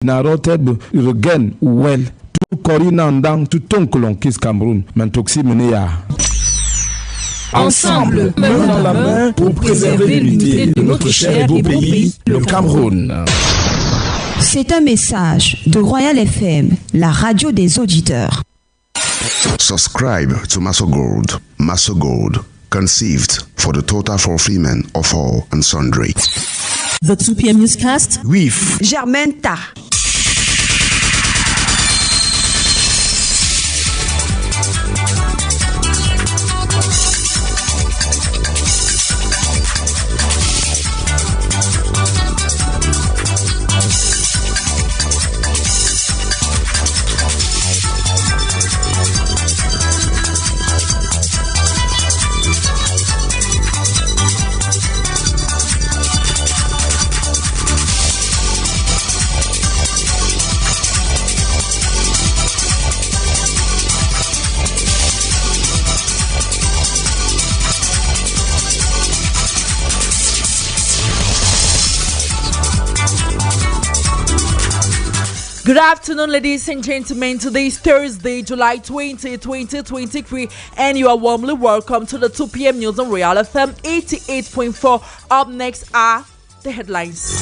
na roted regen well to corina ndang to tonkolon kis Cameroun mentoxi menia. Ensemble, main dans la main pour préserver l'unité de notre cher et beau pays, le Cameroun. C'est un message de Royal FM, la radio des auditeurs. Subscribe to Maso Gold. Maso Gold, conceived for the total fulfillment of all and sundry. The 2 p.m. newscast with GERMAINE TAH. Good afternoon, ladies and gentlemen. Today is Thursday, July 20, 2023, and you are warmly welcome to the 2 p.m. news on Royal FM 88.4. Up next are the headlines.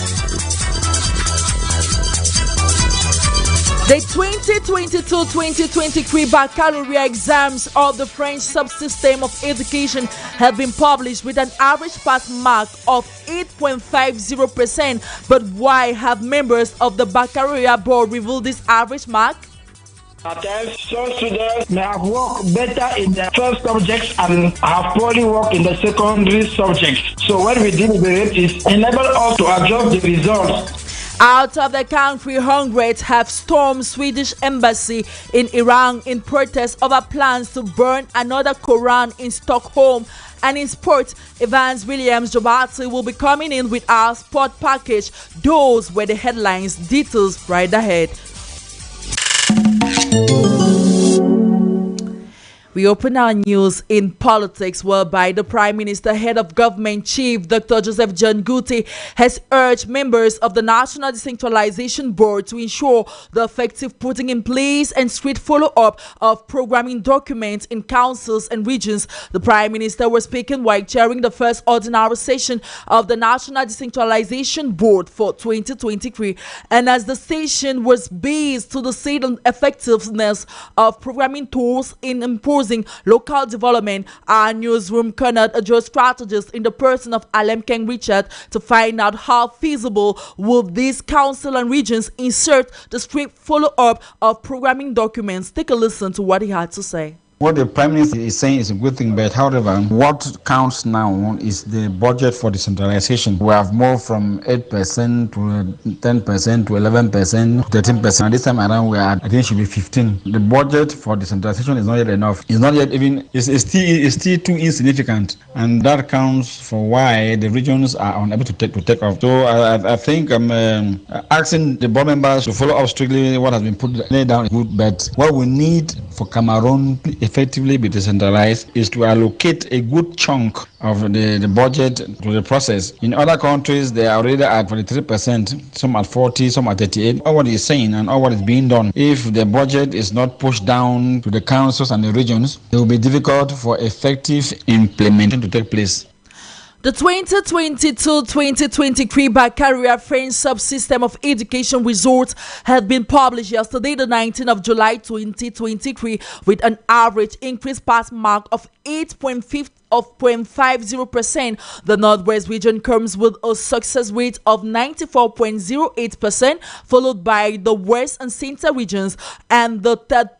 The 2022-2023 baccalaureate exams of the French subsystem of education have been published with an average pass mark of 8.50%. But why have members of the baccalaureate board revealed this average mark? At times, some students may have worked better in the first subjects and have poorly worked in the secondary subjects. So when we deliberate, it enables us to adjust the results. Out of the country, hundreds have stormed Swedish embassy in Iran in protest over plans to burn another Quran in Stockholm. And in sports, Evans Williams Jobati will be coming in with our sport package. Those were the headlines. Details right ahead. We open our news in politics, whereby the Prime Minister, Head of Government Chief Dr. Joseph John Guti, has urged members of the National Decentralization Board to ensure the effective putting in place and strict follow-up of programming documents in councils and regions. The Prime Minister was speaking while chairing the first ordinary session of the National Decentralization Board for 2023. And as the session was based to the state effectiveness of programming tools in imposing local development, our newsroom cannot adjust strategists in the person of Alem King Richard to find out how feasible will these council and regions insert the strict follow-up of programming documents. Take a listen to what he had to say. What the Prime Minister is saying is a good thing, but however, what counts now is the budget for decentralization. We have moved from 8% to 10% to 11% to 13%. And this time around, we are, I think it should be 15. The budget for decentralization is not yet enough. It's not yet even, it's still too insignificant. And that counts for why the regions are unable to take off. So I think I'm asking the board members to follow up strictly what has been laid down. Good, but what we need for Cameroon effectively be decentralized is to allocate a good chunk of the budget to the process. In other countries, they are already at 43%, some at 40, some at 38. All what is saying and all what is being done, if the budget is not pushed down to the councils and the regions, it will be difficult for effective implementation to take place. The 2022-2023 Baccalaureate French subsystem of education results have been published yesterday, the 19th of July 2023, with an average increased pass mark of 8.50%. The Northwest region comes with a success rate of 94.08%, followed by the West and Central regions, and the third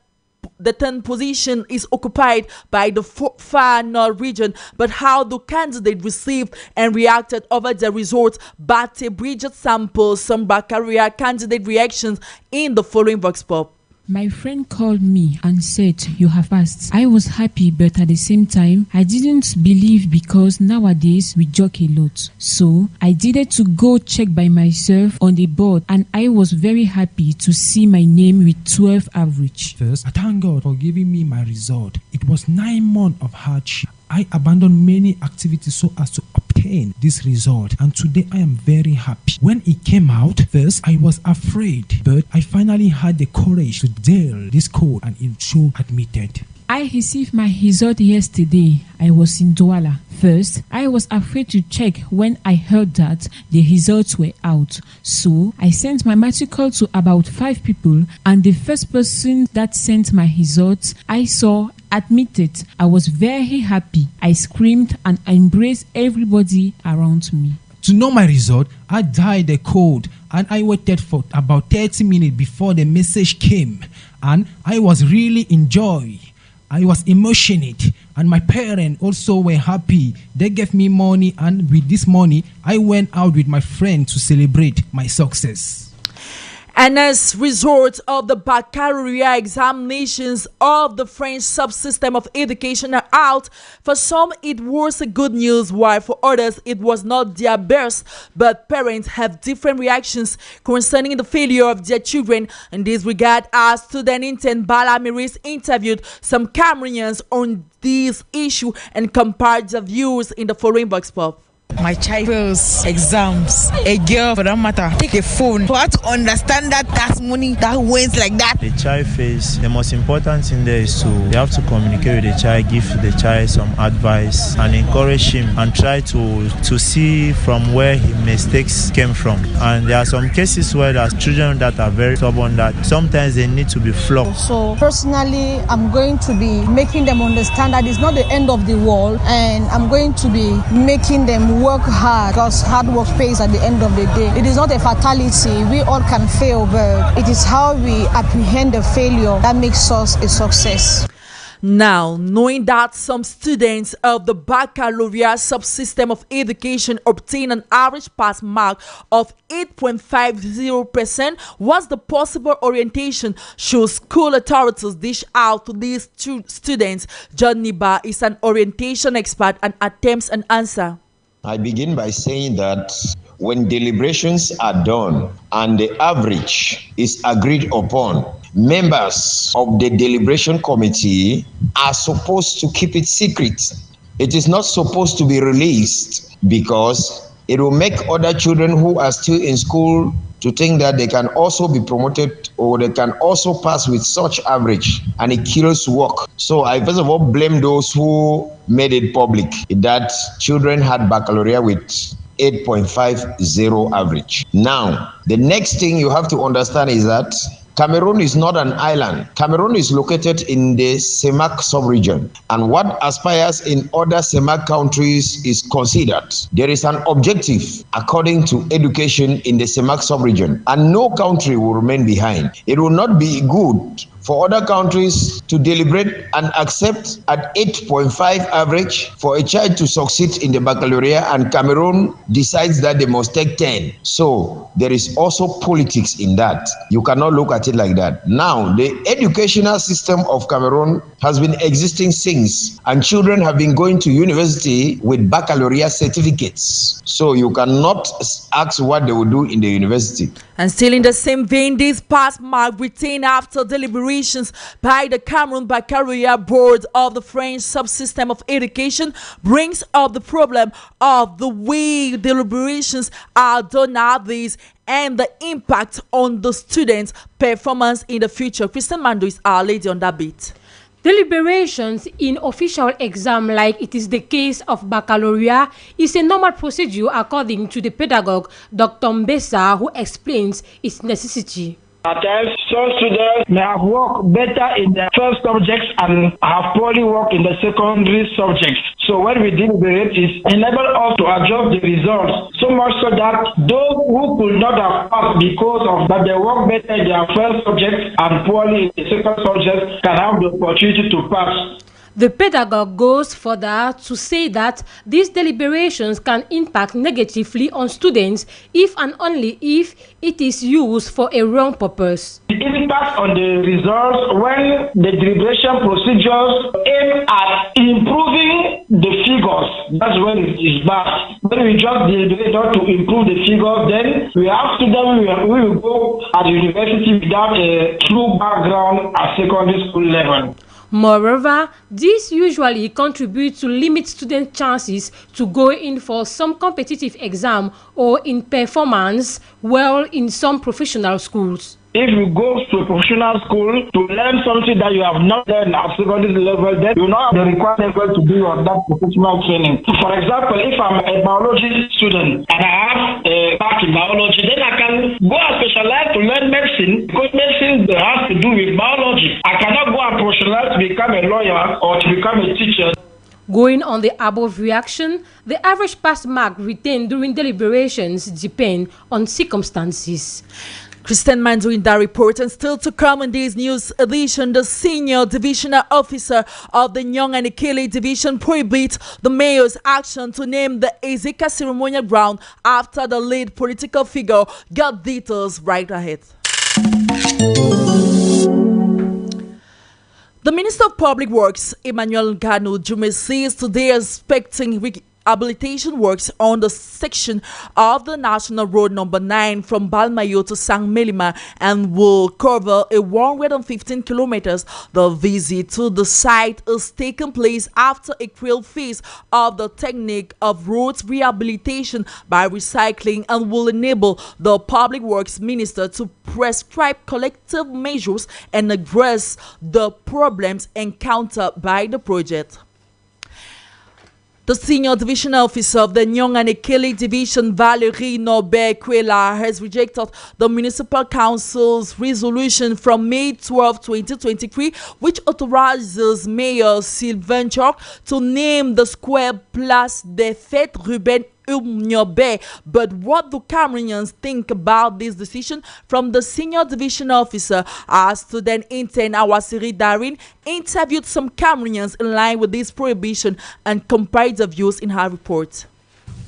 position is occupied by the Far North region. But how do candidates received and reacted over the results? Bate Bridget samples some baccalaureate candidate reactions in the following vox pop. My friend called me and said, "You have passed." I was happy, but at the same time, I didn't believe because nowadays we joke a lot. So I needed to go check by myself on the board, and I was very happy to see my name with 12 average. First, I thank God for giving me my result. It was 9 months of hardship. I abandoned many activities so as to obtain this result, and today I am very happy. When it came out, first I was afraid, but I finally had the courage to dare this code and it showed admitted. I received my result yesterday. I was in Douala. First, I was afraid to check when I heard that the results were out. So, I sent my matricle to about 5 people, and the first person that sent my results, I saw admitted. I was very happy. I screamed and embraced everybody around me. To know my result, I dialed the code and I waited for about 30 minutes before the message came, and I was really in joy. I was emotional, and my parents also were happy. They gave me money, and with this money, I went out with my friend to celebrate my success. And as result of the baccalaureate examinations of the French subsystem of education are out, for some it was a good news, while for others it was not their best. But parents have different reactions concerning the failure of their children. In this regard, our student intern Bala Miris interviewed some Cameroonians on this issue and compared their views in the following box pop. My child fails exams. A girl, for that matter, take a phone. For her to understand that money that wins like that. The child fails. The most important thing there is you have to communicate with the child, give the child some advice and encourage him and try to see from where his mistakes came from. And there are some cases where there's children that are very stubborn that sometimes they need to be flogged. So personally, I'm going to be making them understand that it's not the end of the world, and I'm going to be making them work hard, because hard work pays at the end of the day. It is not a fatality. We all can fail, but it is how we apprehend the failure that makes us a success. Now, knowing that some students of the baccalaureate subsystem of education obtain an average pass mark of 8.50%, what's the possible orientation should school authorities dish out to these students? John Niba is an orientation expert and attempts an answer. I begin by saying that when deliberations are done and the average is agreed upon, members of the deliberation committee are supposed to keep it secret. It is not supposed to be released because it will make other children who are still in school to think that they can also be promoted or they can also pass with such average, and it kills work. So I first of all blame those who made it public that children had baccalaureate with 8.50 average. Now, the next thing you have to understand is that Cameroon is not an island. Cameroon is located in the CEMAC sub-region, and what aspires in other CEMAC countries is considered. There is an objective according to education in the CEMAC sub-region, and no country will remain behind. It will not be good for other countries to deliberate and accept at 8.5 average for a child to succeed in the baccalaureate, and Cameroon decides that they must take 10. So there is also politics in that. You cannot look at it like that. Now, the educational system of Cameroon has been existing since, and children have been going to university with baccalaureate certificates. So you cannot ask what they will do in the university. And still in the same vein, this pass mark retained after deliberations by the Cameroon Baccalaureate Board of the French subsystem of education brings up the problem of the way deliberations are done nowadays and the impact on the students' performance in the future. Kristen Mando is our lady on that beat. Deliberations in official exam, like it is the case of baccalaureate, is a normal procedure according to the pedagogue Dr. Mbesa, who explains its necessity. At times, some students may have worked better in the first subjects and have poorly worked in the secondary subjects. So when we deliberate, it enables us to adjust the results, so much so that those who could not have passed because of that they work better in their first subject and poorly in the second subject can have the opportunity to pass. The pedagogue goes further to say that these deliberations can impact negatively on students if and only if it is used for a wrong purpose. The impact on the results when the deliberation procedures aim at improving the figures, that's when it is bad. When we just deliberate not to improve the figures, then we have students who will go at the university without a true background at secondary school level. Moreover, this usually contributes to limit student chances to go in for some competitive exam or in performance well in some professional schools. If you go to a professional school to learn something that you have not done at secondary level, then you not have the required level to do on that professional training. For example, if I'm a biology student and I have a back in biology, then I can go and specialize to learn medicine because medicine has to do with biology. I cannot go and specialize to become a lawyer or to become a teacher. Going on the above reaction, the average pass mark retained during deliberations depend on circumstances. Christian Mandu in that report. And still to come in this news edition, the senior divisional officer of the Nyong and Ikele division prohibits the mayor's action to name the Ezeka ceremonial ground after the lead political figure. Got details right ahead. The Minister of Public Works, Emmanuel Ganu Jume, says today expecting rehabilitation works on the section of the National Road number 9 from Balmayo to Sang Melima and will cover a 115 kilometers. The visit to the site is taking place after a trial phase of the technique of roads rehabilitation by recycling and will enable the Public Works Minister to prescribe collective measures and address the problems encountered by the project. The senior divisional officer of the Nyong and Ikele division, Valerie Norbert Kwela, has rejected the municipal council's resolution from May 12, 2023, which authorizes Mayor Sylvain Chok to name the square Place des Fêtes Ruben Umnyobe. But what do Cameroonians think about this decision? From the senior division officer, our student intern Awasiri Darin interviewed some Cameroonians in line with this prohibition and compared the views in her report.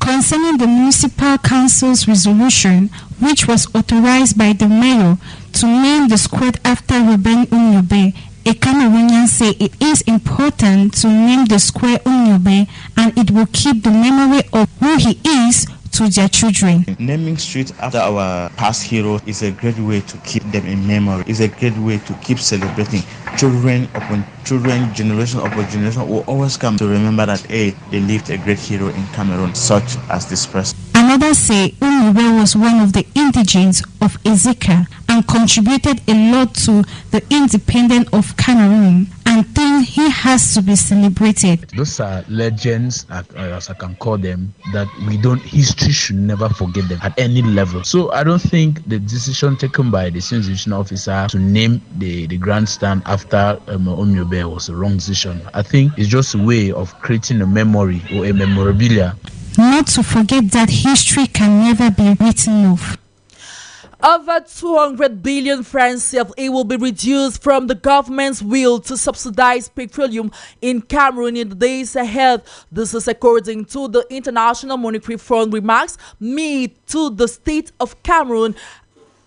Concerning the municipal council's resolution, which was authorized by the mayor to name the square after Ruben Umnyobe, a Cameroonian say it is important to name the square Umnyobe and it will keep the memory of who he is to their children. Naming streets after our past heroes is a great way to keep them in memory. It's a great way to keep celebrating. Children upon children, generation upon generation will always come to remember that, hey, they lived a great hero in Cameroon, such as this person. Another say Umnyobe was one of the indigents of Ezeka and contributed a lot to the independence of Cameroon and think he has to be celebrated. Those are legends, as I can call them, that history should never forget them at any level. So I don't think the decision taken by the senior divisional officer to name the grandstand after Umnyobe was a wrong decision. I think it's just a way of creating a memory or a memorabilia. Not to forget that history can never be written off. Over 200 billion francs CFA will be reduced from the government's will to subsidize petroleum in Cameroon in the days ahead. This is according to the International Monetary Fund remarks made to the state of Cameroon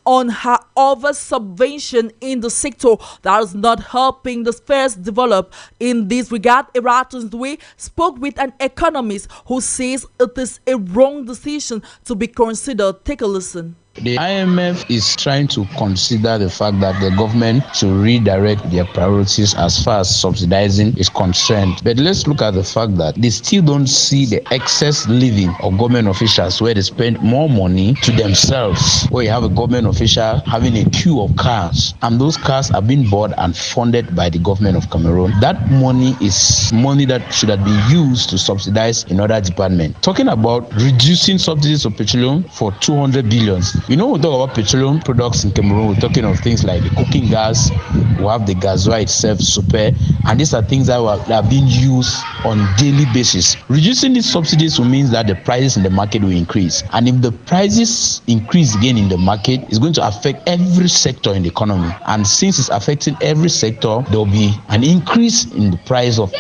on her over-subvention in the sector that is not helping the affairs develop. In this regard, Eratus Dwe spoke with an economist who says it is a wrong decision to be considered. Take a listen. The IMF is trying to consider the fact that the government should redirect their priorities as far as subsidizing is concerned. But let's look at the fact that they still don't see the excess living of government officials where they spend more money to themselves. Where you have a government official having a queue of cars and those cars are being bought and funded by the government of Cameroon. That money is money that should have been used to subsidize in other departments. Talking about reducing subsidies of petroleum for 200 billions. You know, we talk about petroleum products in Cameroon, we're talking of things like the cooking gas, we have the gasoil itself, super, and these are things that are being used on daily basis. Reducing these subsidies will mean that the prices in the market will increase. And if the prices increase again in the market, it's going to affect every sector in the economy. And since it's affecting every sector, there will be an increase in the price of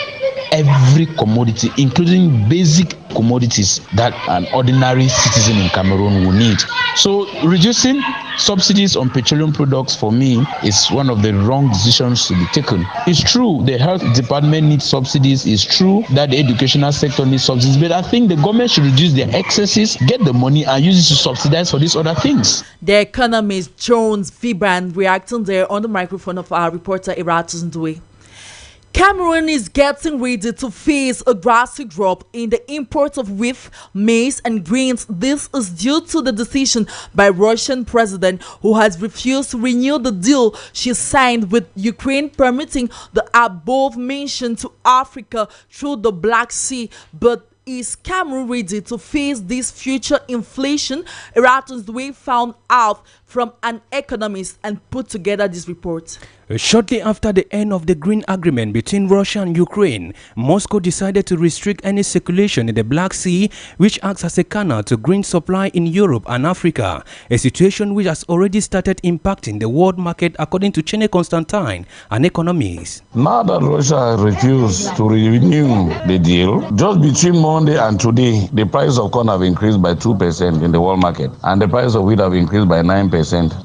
every commodity, including basic commodities that an ordinary citizen in Cameroon will need. So reducing subsidies on petroleum products for me is one of the wrong decisions to be taken. It's true the health department needs subsidies, it's true that the educational sector needs subsidies, but I think the government should reduce their excesses, get the money and use it to subsidize for these other things. The economist Jones Vibran reacting there on the microphone of our reporter Eratus Ndwe. Cameroon is getting ready to face a drastic drop in the import of wheat, maize and grains. This is due to the decision by Russian president, who has refused to renew the deal she signed with Ukraine, permitting the above mentioned to Africa through the Black Sea. But is Cameroon ready to face this future inflation? We found out from an economist and put together this report. Shortly after the end of the Green Agreement between Russia and Ukraine, Moscow decided to restrict any circulation in the Black Sea, which acts as a canal to grain supply in Europe and Africa, a situation which has already started impacting the world market, according to Chene Constantine, an economist. Now that Russia refused to renew the deal, just between Monday and today, the price of corn have increased by 2% in the world market, and the price of wheat have increased by 9%.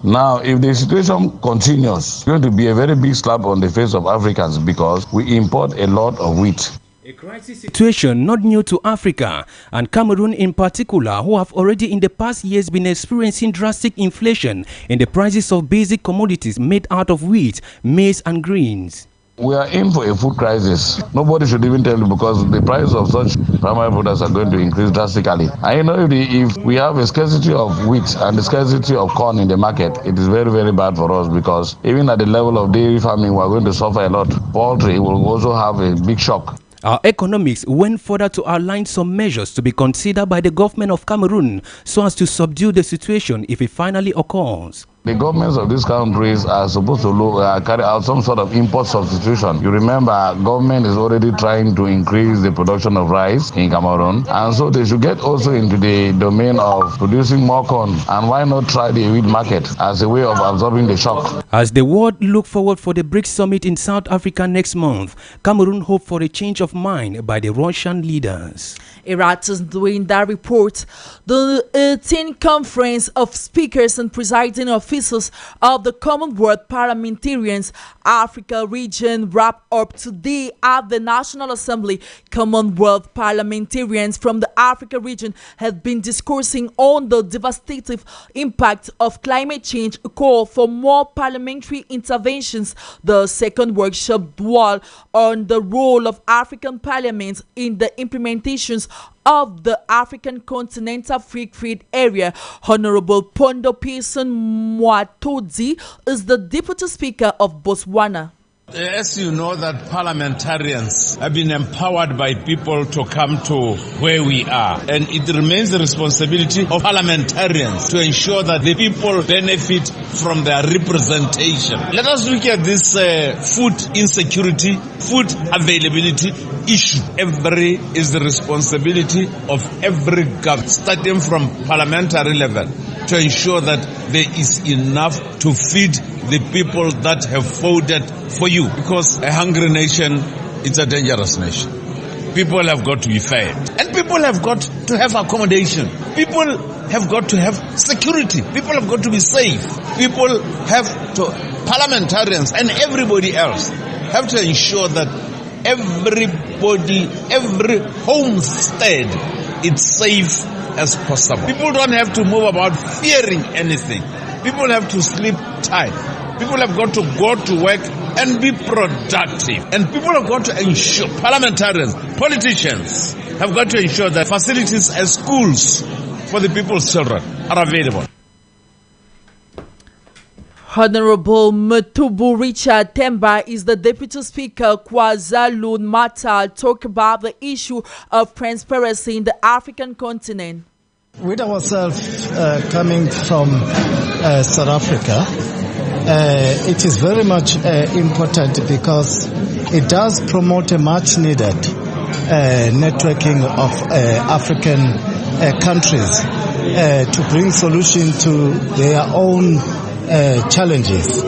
Now, if the situation continues, it's going to be a very big slap on the face of Africans, because we import a lot of wheat. A crisis situation not new to Africa, and Cameroon in particular, who have already in the past years been experiencing drastic inflation in the prices of basic commodities made out of wheat, maize and grains. We are in for a food crisis. Nobody should even tell you, because the price of such primary products are going to increase drastically. And you know, if we have a scarcity of wheat and the scarcity of corn in the market, it is very, very bad for us, because even at the level of dairy farming, we are going to suffer a lot. Poultry will also have a big shock. Our economics went further to outline some measures to be considered by the government of Cameroon so as to subdue the situation if it finally occurs. The governments of these countries are supposed to carry out some sort of import substitution. You remember, government is already trying to increase the production of rice in Cameroon, and so they should get also into the domain of producing more corn. And why not try the wheat market as a way of absorbing the shock? As the world look forward for the BRICS summit in South Africa next month, Cameroon hope for a change of mind by the Russian leaders. Eratus doing that report. The 18th Conference of Speakers and Presiding Officers of the Commonwealth Parliamentarians Africa region wrapped up today at the National Assembly. Commonwealth parliamentarians from the Africa region have been discussing on the devastating impact of climate change, a call for more parliamentary interventions. The second workshop dwelled on the role of African parliaments in the implementations of the African Continental Free Trade Area. Honorable Pondo Pearson Mwatodzi is the Deputy Speaker of Botswana. As you know, that parliamentarians have been empowered by people to come to where we are, and it remains the responsibility of parliamentarians to ensure that the people benefit from their representation. Let us look at this food insecurity, food availability issue. Every is the responsibility of every government, starting from parliamentary level, to ensure that there is enough to feed the people that have voted for you. Because a hungry nation is a dangerous nation. People have got to be fed. And people have got to have accommodation. People have got to have security. People have got to be safe. People have to, parliamentarians and everybody else have to ensure that everybody, every homestead is safe as possible. People don't have to move about fearing anything. People have to sleep tight. People have got to go to work and be productive. And people have got to ensure, parliamentarians, politicians, have got to ensure that facilities and schools for the people's children are available. Honorable Mutubu Richard Temba is the Deputy Speaker. KwaZulu-Natal talk about the issue of transparency in the African continent. With ourselves coming from South Africa, it is very much important because it does promote a much needed networking of African countries to bring solution to their own challenges.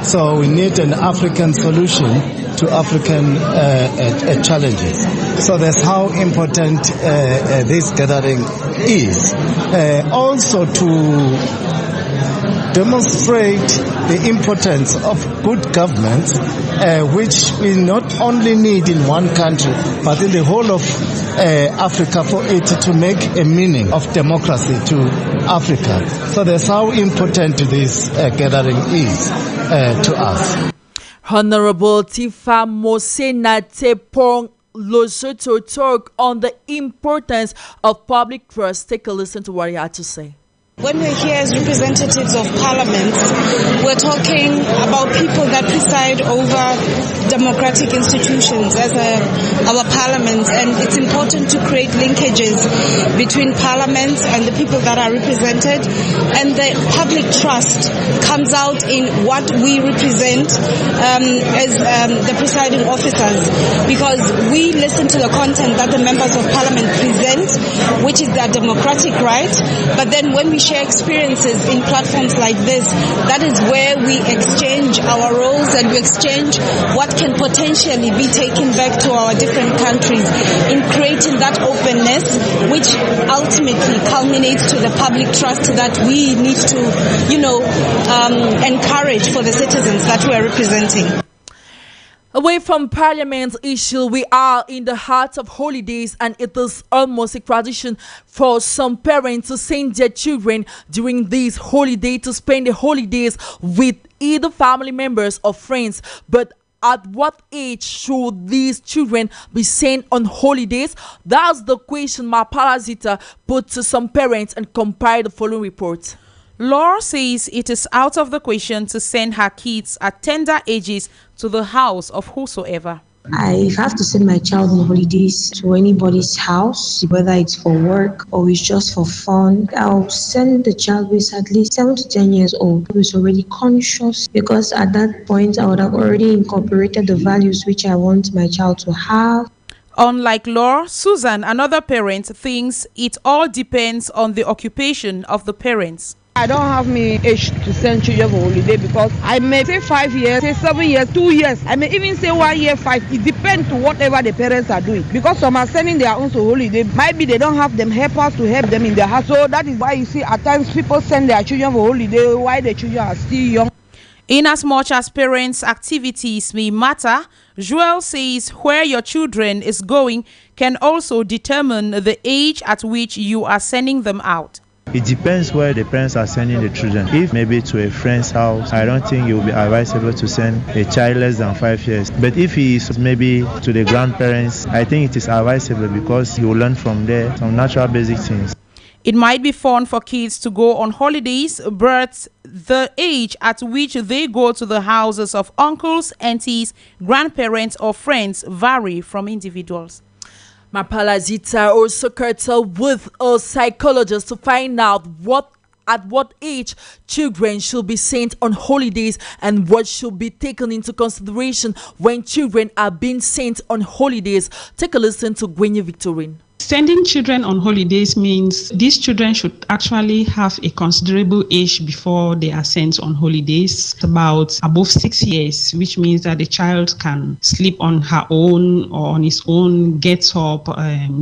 So we need an African solution to African challenges. So that's how important this gathering is. Also to demonstrate the importance of good governance, which we not only need in one country, but in the whole of Africa, for it to make a meaning of democracy to Africa. So that's how important this gathering is to us. Honorable Tifa Mosena Tepong Losoto talk on the importance of public trust. Take a listen to what he had to say. When we're here as representatives of parliament, we're talking about people that preside over democratic institutions as our parliament, and it's important to create linkages between parliament and the people that are represented, and the public trust comes out in what we represent as the presiding officers, because we listen to the content that the members of parliament present, which is their democratic right, but then when we share experiences in platforms like this, that is where we exchange our roles and we exchange what can potentially be taken back to our different countries in creating that openness, which ultimately culminates to the public trust that we need to, encourage for the citizens that we are representing. Away from Parliament's issue, we are in the heart of holidays, and it is almost a tradition for some parents to send their children during these holidays to spend the holidays with either family members or friends. But at what age should these children be sent on holidays? That's the question my parasita put to some parents and compiled the following report. Laura says it is out of the question to send her kids at tender ages to the house of whosoever. I have to send my child on holidays to anybody's house, whether it's for work or it's just for fun. I'll send the child who is at least 7 to 10 years old, who is already conscious, because at that point I would have already incorporated the values which I want my child to have. Unlike Laura, Susan, another parent, thinks it all depends on the occupation of the parents. I don't have me age to send children for holiday, because I may say 5 years, say 7 years, 2 years. I may even say 1 year, 5. It depends to whatever the parents are doing. Because some are sending their own to holiday. Maybe they don't have them helpers to help them in their house. So that is why you see at times people send their children for holiday while the children are still young. In as much as parents' activities may matter, Joel says where your children is going can also determine the age at which you are sending them out. It depends where the parents are sending the children. If maybe to a friend's house, I don't think it will be advisable to send a child less than 5 years. But if he is maybe to the grandparents, I think it is advisable, because he will learn from there some natural basic things. It might be fun for kids to go on holidays, but the age at which they go to the houses of uncles, aunties, grandparents, or friends vary from individuals. Mapalazita also consulted with a psychologist to find out at what age children should be sent on holidays and what should be taken into consideration when children are being sent on holidays. Take a listen to Gwenye Victorine. Sending children on holidays means these children should actually have a considerable age before they are sent on holidays, about above 6 years, which means that the child can sleep on her own or on his own, get up,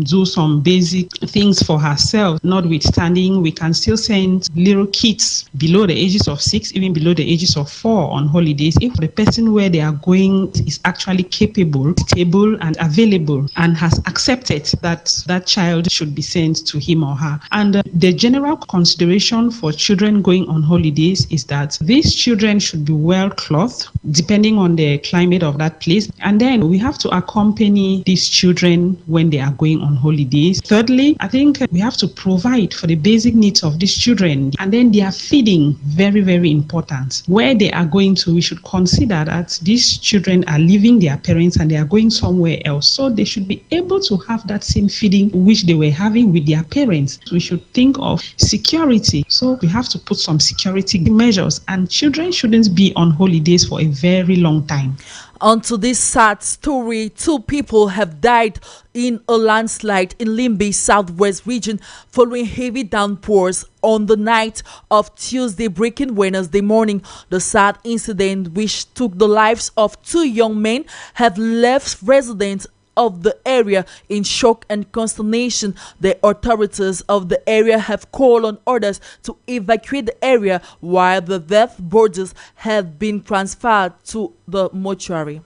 do some basic things for herself. Notwithstanding, we can still send little kids below the ages of 6, even below the ages of 4 on holidays, if the person where they are going is actually capable, stable, and available, and has accepted that child should be sent to him or her. And the general consideration for children going on holidays is that these children should be well clothed, depending on the climate of that place. And then we have to accompany these children when they are going on holidays. Thirdly, I think we have to provide for the basic needs of these children. And then their feeding, very, very important. Where they are going to, we should consider that these children are leaving their parents and they are going somewhere else. So they should be able to have that same feeding which they were having with their parents. We should think of security. So we have to put some security measures, and children shouldn't be on holidays for a very long time. On to this sad story, 2 people have died in a landslide in Limbe Southwest region following heavy downpours on the night of Tuesday, breaking Wednesday morning. The sad incident, which took the lives of 2 young men, have left residents of the area in shock and consternation. The authorities of the area have called on others to evacuate the area, while the death bodies have been transferred to the mortuary.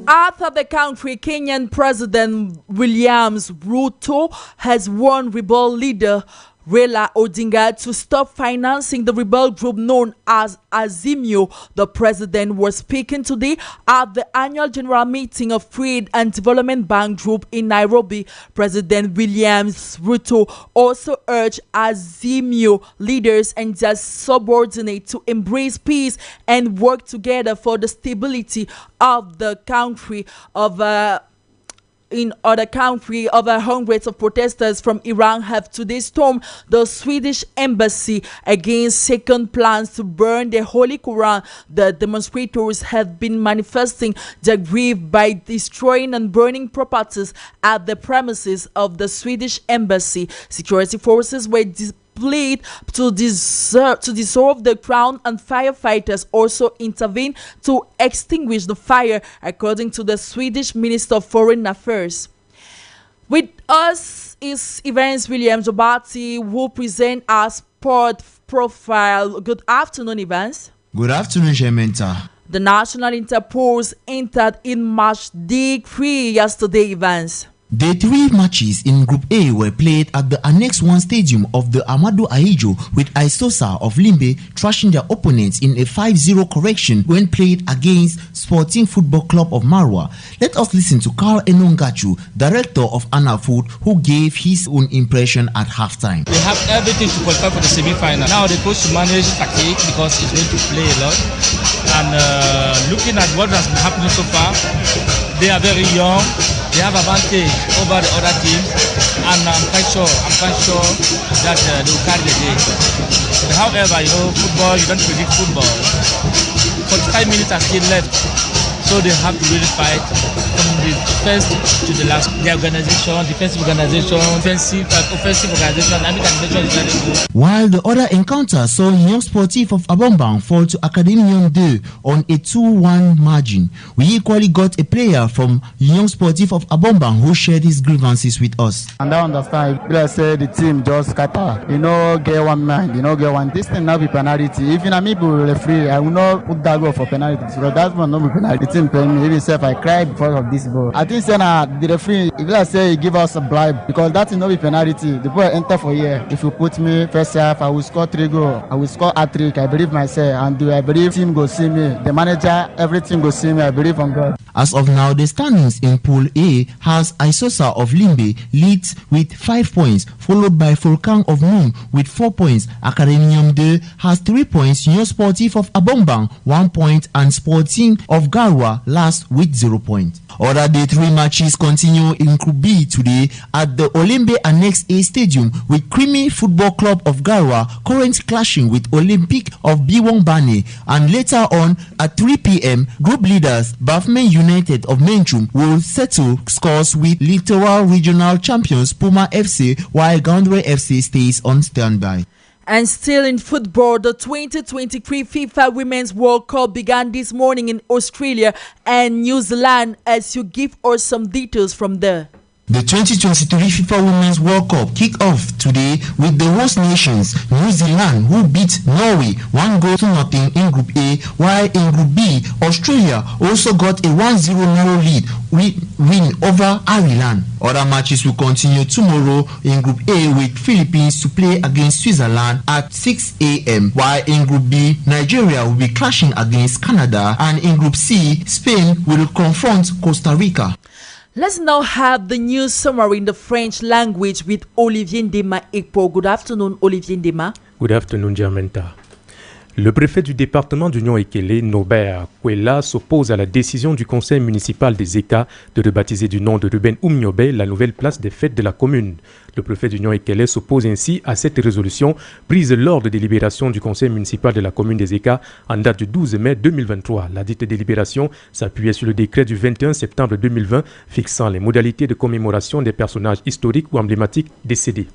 Out of the country, Kenyan President Williams Ruto has warned rebel leader Raila Odinga to stop financing the rebel group known as Azimio. The president was speaking today at the annual general meeting of Trade and Development Bank Group in Nairobi. President Williams Ruto also urged Azimio leaders and their subordinates to embrace peace and work together for the stability of the country. In other countries, over hundreds of protesters from Iran have today stormed the Swedish embassy against second plans to burn the Holy Quran. The demonstrators have been manifesting their grief by destroying and burning properties at the premises of the Swedish embassy. Security forces were deployed to dissolve the crown, and firefighters also intervened to extinguish the fire, according to the Swedish Minister of Foreign Affairs. With us is Evans Williams Obati, who present our sport profile. Good afternoon, Evans. Good afternoon, GERMAINE TAH. The national interpose entered in match day 3 yesterday, Evans. The 3 matches in Group A were played at the Annex 1 Stadium of the Amadou Ahidjo, with Isosa of Limbe thrashing their opponents in a 5-0 correction when played against Sporting Football Club of Marwa. Let us listen to Carl Enongachu, director of Anafood, who gave his own impression at halftime. They have everything to qualify for the semi-final. Now they coach to manage tactic because it's going to play a lot. And looking at what has been happening so far, they are very young. They have advantage over the other teams, and I'm quite sure that they will carry the day. But however, football, you don't predict football. 45 minutes are still left, so they have to really fight from the first to the last. The organization, defensive organization, offensive organization, every organization is very good. While the other encounter saw Union Sportif of Abombang fall to Académie 2 on a 2-1 margin, we equally got a player from Union Sportif of Abombang who shared his grievances with us. And I understand, I say the team just scatter. Get one man, get one. This thing now be penalty. If me be referee, I will not put that goal for penalty. Because that one not be penalty. The team pay me. Even if I cry because of this ball. I think the referee, if I say he give us a bribe, because that will not be penalty. The ball enter for here. If you put me first half, I will score 3 goals. I will score a trick. I believe myself, and I believe team go see me. The manager, everything go see me. I believe on God. As of now, the standings in Pool A has Isosa of Limbe leads with 5 points, followed by Volcan of Moon with 4 points. Académie 2 has 3 points. Union Sportif of Abombang 1 point, and Sporting of Garwa last with 0 points. Other day 3 matches continue in Group B today at the Olembe Annex A Stadium, with Creamy Football Club of Garwa currently clashing with Olympic of Biwong Bane, and later on at 3 p.m. group leaders Bafmen United of Menchum will settle scores with Littoral Regional Champions Puma FC, while Gandre FC stays on standby. And still in football, the 2023 FIFA Women's World Cup began this morning in Australia and New Zealand, as you give us some details from there. The 2023 FIFA Women's World Cup kicked off today with the host nations, New Zealand, who beat Norway 1-0 in Group A, while in Group B, Australia also got a 1-0 narrow lead win over Ireland. Other matches will continue tomorrow in Group A, with Philippines to play against Switzerland at 6 a.m., while in Group B, Nigeria will be clashing against Canada, and in Group C, Spain will confront Costa Rica. Let's now have the news summary in the French language with Olivier Ndema Ekpo. Good afternoon, Olivier Ndema. Good afternoon, GERMAINE TAH. Le préfet du département d'Union Ekele, Nobert Kwela, s'oppose à la décision du conseil municipal des ECA de rebaptiser du nom de Ruben Oumniobe la nouvelle place des fêtes de la commune. Le préfet d'Union Ekele s'oppose ainsi à cette résolution prise lors de délibération du conseil municipal de la commune des ECA en date du 12 mai 2023. La dite délibération s'appuyait sur le décret du 21 septembre 2020 fixant les modalités de commémoration des personnages historiques ou emblématiques décédés.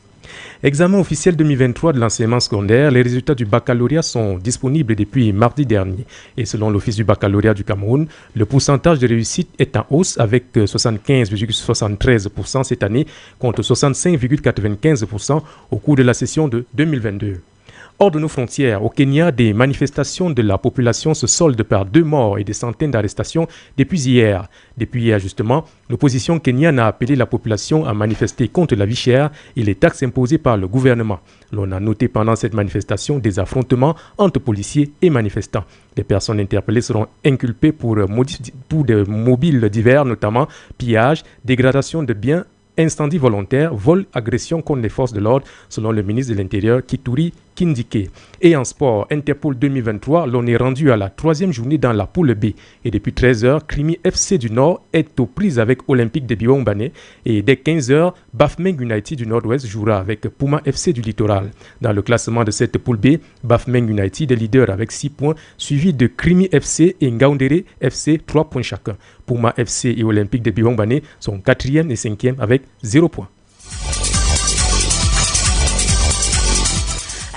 Examen officiel 2023 de l'enseignement secondaire, les résultats du baccalauréat sont disponibles depuis mardi dernier. Et selon l'Office du baccalauréat du Cameroun, le pourcentage de réussite est en hausse avec 75,73% cette année contre 65,95% au cours de la session de 2022. Hors de nos frontières, au Kenya, des manifestations de la population se soldent par 2 morts et des centaines d'arrestations depuis hier. Depuis hier, justement, l'opposition kenyane a appelé la population à manifester contre la vie chère et les taxes imposées par le gouvernement. L'on a noté pendant cette manifestation des affrontements entre policiers et manifestants. Les personnes interpellées seront inculpées pour des mobiles divers, notamment pillage, dégradation de biens, incendie volontaire, vol, agression contre les forces de l'ordre, selon le ministre de l'Intérieur, Kituri Kindike. Et en sport, Interpol 2023, l'on est rendu à la 3e journée dans la poule B. Et depuis 13h, Krimi FC du Nord est aux prises avec Olympique de Biwombane. Et dès 15h, Bafoussam United du Nord-Ouest jouera avec Puma FC du Littoral. Dans le classement de cette poule B, Bafoussam United est leader avec 6 points, suivi de Krimi FC et Ngaoundéré FC, 3 points chacun. Puma FC et Olympique de Biwombane sont 4e et 5e avec 0 points.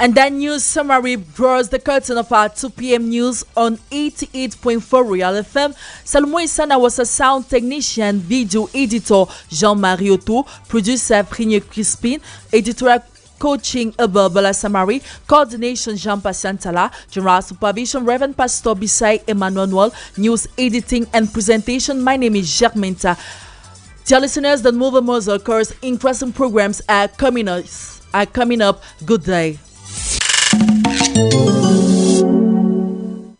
And that news summary draws the curtain of our 2 p.m. news on 88.4 Real FM. Salmo Isana was a sound technician, video editor Jean-Marie Otto, producer Frigné Crispin, editorial coaching Abel Samari, coordination Jean-Pascal Tala, general supervision Reverend Pastor Bisay Emmanuel Noel, news editing and presentation. My name is GERMAINE TAH. Dear listeners, the Move Muzzle course interesting programs are coming up. Good day.